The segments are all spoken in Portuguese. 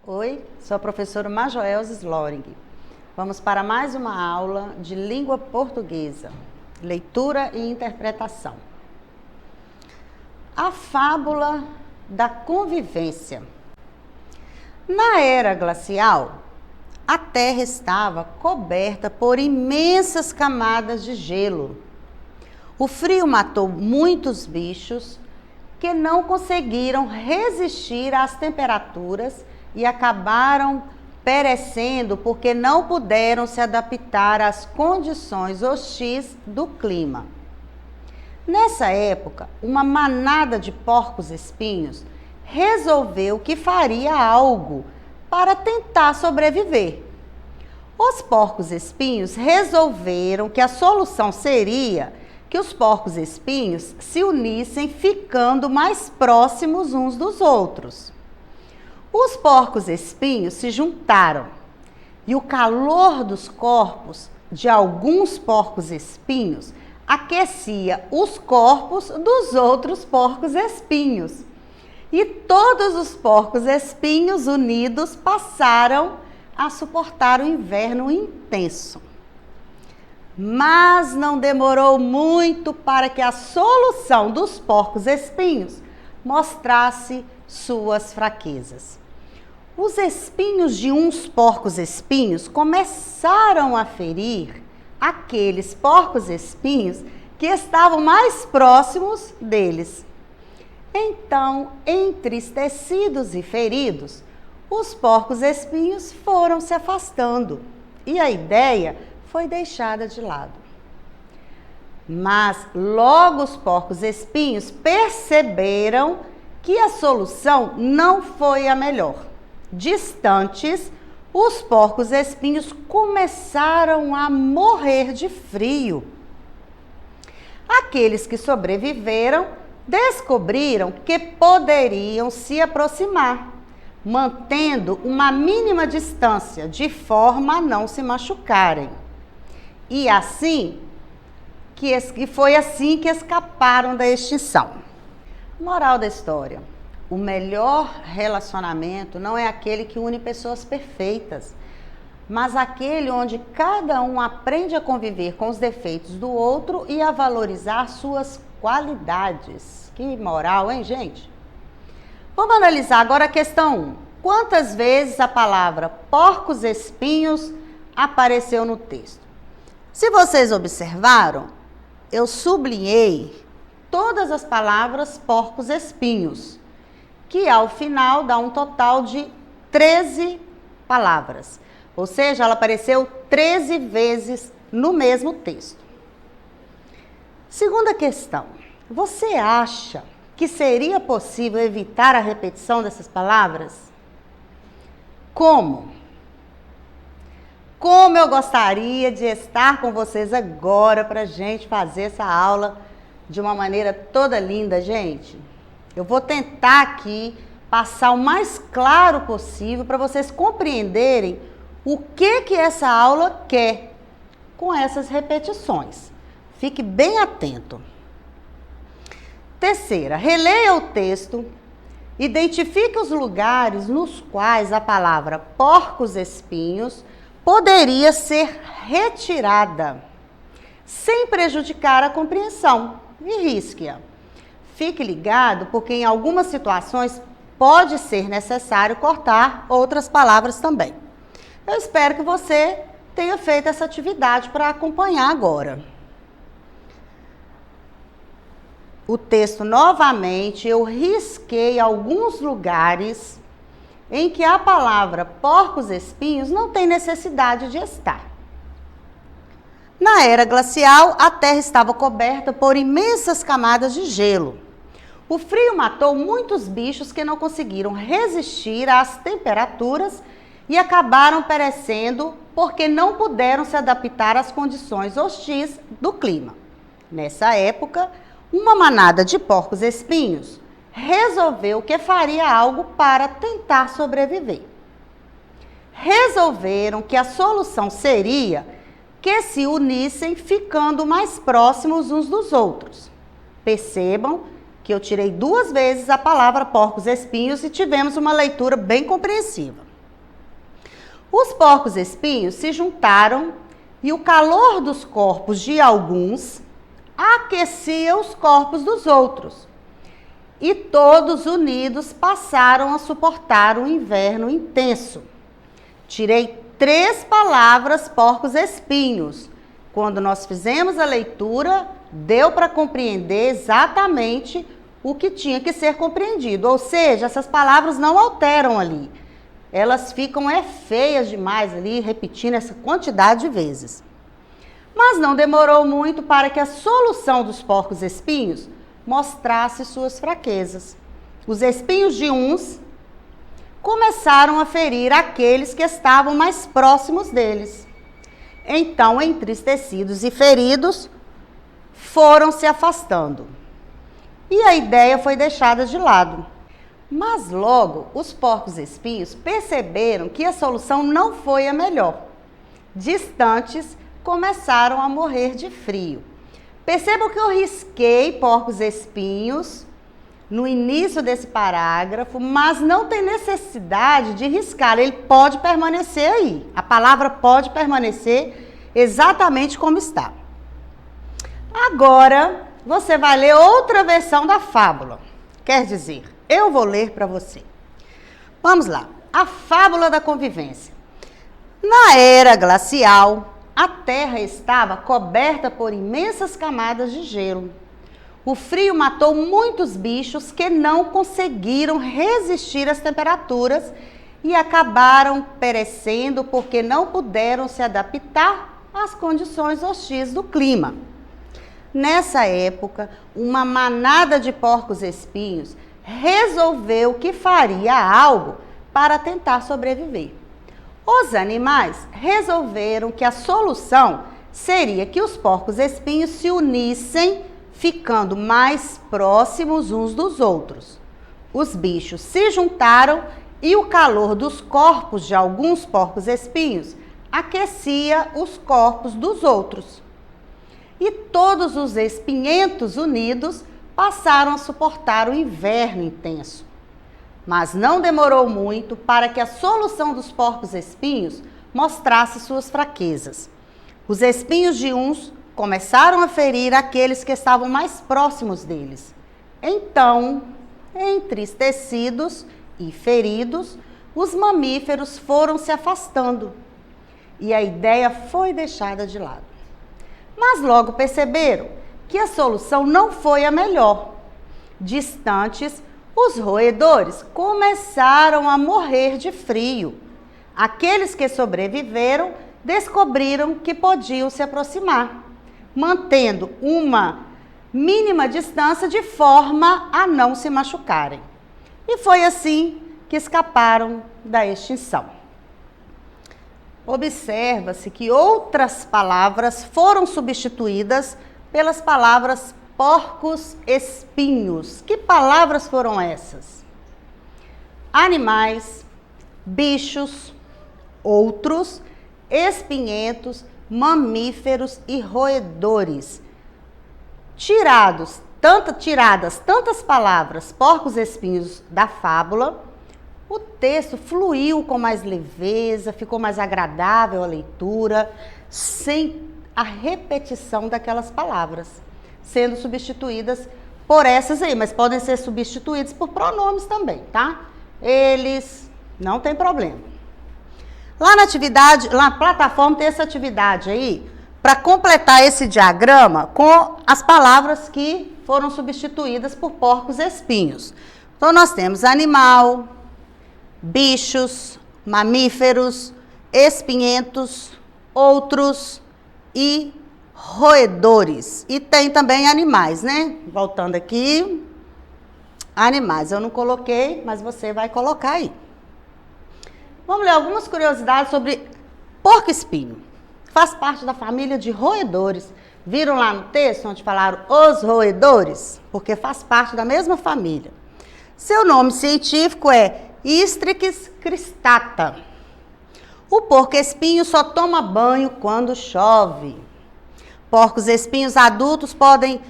Oi, sou a professora Majoelza Sloring. Vamos para mais uma aula de língua portuguesa, leitura e interpretação. A fábula da convivência. Na era glacial, a Terra estava coberta por imensas camadas de gelo. O frio matou muitos bichos que não conseguiram resistir às temperaturas e acabaram perecendo porque não puderam se adaptar às condições hostis do clima. Nessa época, uma manada de porcos-espinhos resolveu que faria algo para tentar sobreviver. Os porcos-espinhos resolveram que a solução seria que os porcos-espinhos se unissem ficando mais próximos uns dos outros. Os porcos-espinhos se juntaram e o calor dos corpos de alguns porcos-espinhos aquecia os corpos dos outros porcos-espinhos. E todos os porcos-espinhos unidos passaram a suportar o inverno intenso. Mas não demorou muito para que a solução dos porcos-espinhos mostrasse suas fraquezas. Os espinhos de uns porcos-espinhos começaram a ferir aqueles porcos-espinhos que estavam mais próximos deles. Então, entristecidos e feridos, os porcos-espinhos foram se afastando e a ideia foi deixada de lado. Mas logo os porcos-espinhos perceberam que a solução não foi a melhor. Distantes, os porcos-espinhos começaram a morrer de frio. Aqueles que sobreviveram descobriram que poderiam se aproximar, mantendo uma mínima distância, de forma a não se machucarem. E foi assim que escaparam da extinção. Moral da história: o melhor relacionamento não é aquele que une pessoas perfeitas, mas aquele onde cada um aprende a conviver com os defeitos do outro e a valorizar suas qualidades. Que moral, hein, gente? Vamos analisar agora a questão 1. Quantas vezes a palavra porcos-espinhos apareceu no texto? Se vocês observaram, eu sublinhei todas as palavras porcos-espinhos, que ao final dá um total de 13 palavras. Ou seja, ela apareceu 13 vezes no mesmo texto. Segunda questão: você acha que seria possível evitar a repetição dessas palavras? Como? Como eu gostaria de estar com vocês agora para a gente fazer essa aula de uma maneira toda linda, gente. Eu vou tentar aqui passar o mais claro possível para vocês compreenderem o que essa aula quer com essas repetições. Fique bem atento. Terceira, releia o texto, identifique os lugares nos quais a palavra porcos-espinhos poderia ser retirada, sem prejudicar a compreensão, e risque-a. Fique ligado, porque em algumas situações pode ser necessário cortar outras palavras também. Eu espero que você tenha feito essa atividade para acompanhar agora. O texto, novamente, eu risquei alguns lugares em que a palavra porcos-espinhos não tem necessidade de estar. Na era glacial, a Terra estava coberta por imensas camadas de gelo. O frio matou muitos bichos que não conseguiram resistir às temperaturas e acabaram perecendo porque não puderam se adaptar às condições hostis do clima. Nessa época, uma manada de porcos-espinhos resolveu que faria algo para tentar sobreviver. Resolveram que a solução seria que se unissem ficando mais próximos uns dos outros. Percebam que eu tirei 2 vezes a palavra porcos-espinhos e tivemos uma leitura bem compreensiva. Os porcos-espinhos se juntaram e o calor dos corpos de alguns aquecia os corpos dos outros. E todos unidos passaram a suportar um inverno intenso. Tirei 3 palavras porcos-espinhos. Quando nós fizemos a leitura, deu para compreender exatamente o que tinha que ser compreendido. Ou seja, essas palavras não alteram ali. Elas ficam feias demais ali, repetindo essa quantidade de vezes. Mas não demorou muito para que a solução dos porcos-espinhos mostrasse suas fraquezas. Os espinhos de uns começaram a ferir aqueles que estavam mais próximos deles. Então, entristecidos e feridos, foram se afastando. E a ideia foi deixada de lado. Mas logo, os porcos-espinhos perceberam que a solução não foi a melhor. Distantes, começaram a morrer de frio. Percebam que eu risquei porcos-espinhos no início desse parágrafo, mas não tem necessidade de riscar, ele pode permanecer aí. A palavra pode permanecer exatamente como está. Agora, você vai ler outra versão da fábula. Quer dizer, eu vou ler para você. Vamos lá. A fábula da convivência. Na era glacial, a terra estava coberta por imensas camadas de gelo. O frio matou muitos bichos que não conseguiram resistir às temperaturas e acabaram perecendo porque não puderam se adaptar às condições hostis do clima. Nessa época, uma manada de porcos-espinhos resolveu que faria algo para tentar sobreviver. Os animais resolveram que a solução seria que os porcos-espinhos se unissem, ficando mais próximos uns dos outros. Os bichos se juntaram e o calor dos corpos de alguns porcos-espinhos aquecia os corpos dos outros. E todos os espinhentos unidos passaram a suportar o inverno intenso. Mas não demorou muito para que a solução dos porcos-espinhos mostrasse suas fraquezas. Os espinhos de uns começaram a ferir aqueles que estavam mais próximos deles. Então, entristecidos e feridos, os mamíferos foram se afastando e a ideia foi deixada de lado. Mas logo perceberam que a solução não foi a melhor. Distantes, os roedores começaram a morrer de frio. Aqueles que sobreviveram descobriram que podiam se aproximar, mantendo uma mínima distância de forma a não se machucarem. E foi assim que escaparam da extinção. Observa-se que outras palavras foram substituídas pelas palavras porcos-espinhos. Que palavras foram essas? Animais, bichos, outros, espinhentos, mamíferos e roedores. Tiradas tantas palavras porcos-espinhos da fábula, o texto fluiu com mais leveza, ficou mais agradável a leitura, sem a repetição daquelas palavras, sendo substituídas por essas aí, mas podem ser substituídas por pronomes também, tá? Eles, não tem problema. Lá na atividade, lá na plataforma tem essa atividade aí, para completar esse diagrama com as palavras que foram substituídas por porcos-espinhos. Então, nós temos animal, bichos, mamíferos, espinhentos, outros e roedores. E tem também animais, né? Voltando aqui, animais. Eu não coloquei, mas você vai colocar aí. Vamos ler algumas curiosidades sobre porco-espinho. Faz parte da família de roedores. Viram lá no texto onde falaram os roedores? Porque faz parte da mesma família. Seu nome científico é Istrix cristata. O porco-espinho só toma banho quando chove. Porcos-espinhos adultos podem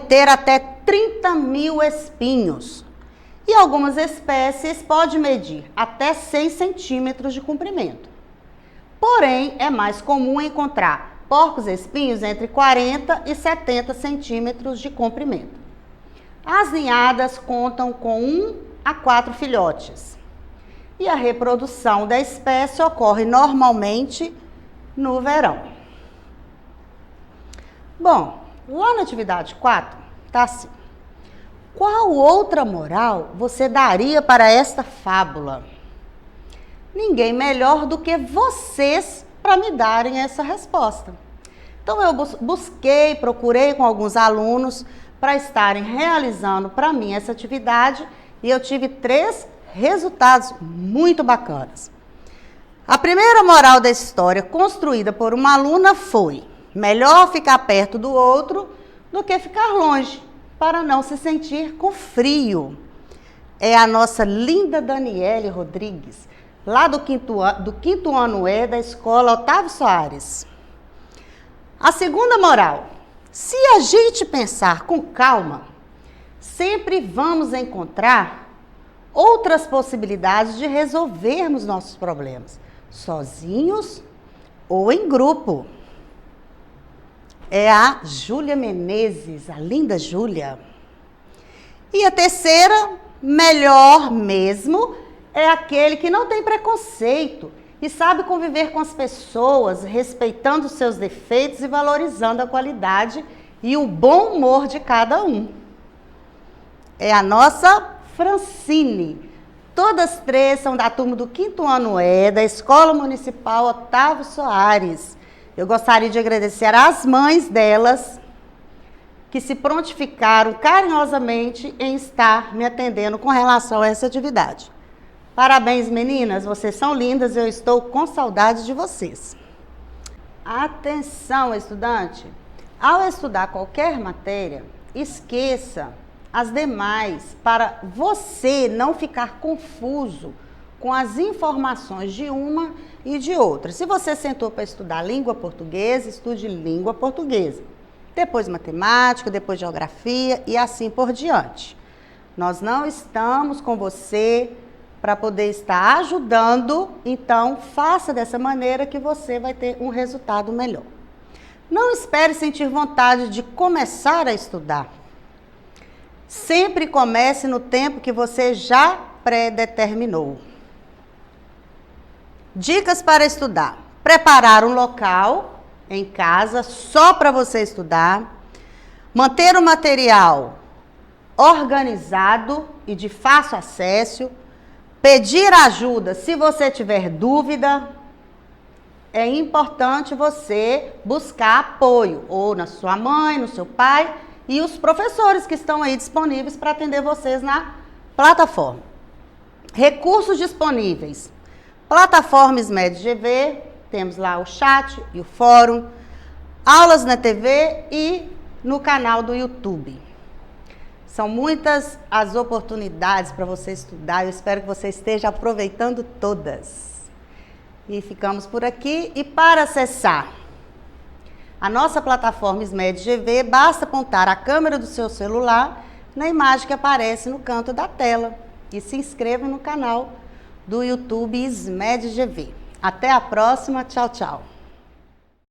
ter até 30 mil espinhos. E algumas espécies podem medir até 6 centímetros de comprimento. Porém, é mais comum encontrar porcos-espinhos entre 40 e 70 centímetros de comprimento. As ninhadas contam com 1 a 4 filhotes. E a reprodução da espécie ocorre normalmente no verão. Bom, lá na atividade 4, tá assim. Qual outra moral você daria para esta fábula? Ninguém melhor do que vocês para me darem essa resposta. Então eu procurei com alguns alunos para estarem realizando para mim essa atividade e eu tive 3 resultados muito bacanas. A primeira moral da história construída por uma aluna foi: melhor ficar perto do outro do que ficar longe, para não se sentir com frio. É a nossa linda Daniele Rodrigues, lá do quinto ano E da escola Otávio Soares. A segunda moral: se a gente pensar com calma, sempre vamos encontrar outras possibilidades de resolvermos nossos problemas, sozinhos ou em grupo. É a Júlia Menezes, a linda Júlia. E a terceira, melhor mesmo, é aquele que não tem preconceito e sabe conviver com as pessoas, respeitando os seus defeitos e valorizando a qualidade e o bom humor de cada um. É a nossa Francine. Todas 3 são da turma do 5º ano E, da Escola Municipal Otávio Soares. Eu gostaria de agradecer às mães delas, que se prontificaram carinhosamente em estar me atendendo com relação a essa atividade. Parabéns, meninas, vocês são lindas, eu estou com saudade de vocês. Atenção, estudante! Ao estudar qualquer matéria, esqueça as demais para você não ficar confuso com as informações de uma e de outra. Se você sentou para estudar língua portuguesa, estude língua portuguesa. Depois matemática, depois geografia e assim por diante. Nós não estamos com você para poder estar ajudando, então faça dessa maneira que você vai ter um resultado melhor. Não espere sentir vontade de começar a estudar. Sempre comece no tempo que você já predeterminou. Dicas para estudar: preparar um local em casa só para você estudar, manter o material organizado e de fácil acesso, pedir ajuda se você tiver dúvida. É importante você buscar apoio, ou na sua mãe, no seu pai e os professores que estão aí disponíveis para atender vocês na plataforma. Recursos disponíveis: plataforma SMED GV, temos lá o chat e o fórum, aulas na TV e no canal do YouTube. São muitas as oportunidades para você estudar, eu espero que você esteja aproveitando todas. E ficamos por aqui. E para acessar a nossa plataforma SMED GV, basta apontar a câmera do seu celular na imagem que aparece no canto da tela e se inscreva no canal do YouTube SMED GV. Até a próxima, tchau, tchau.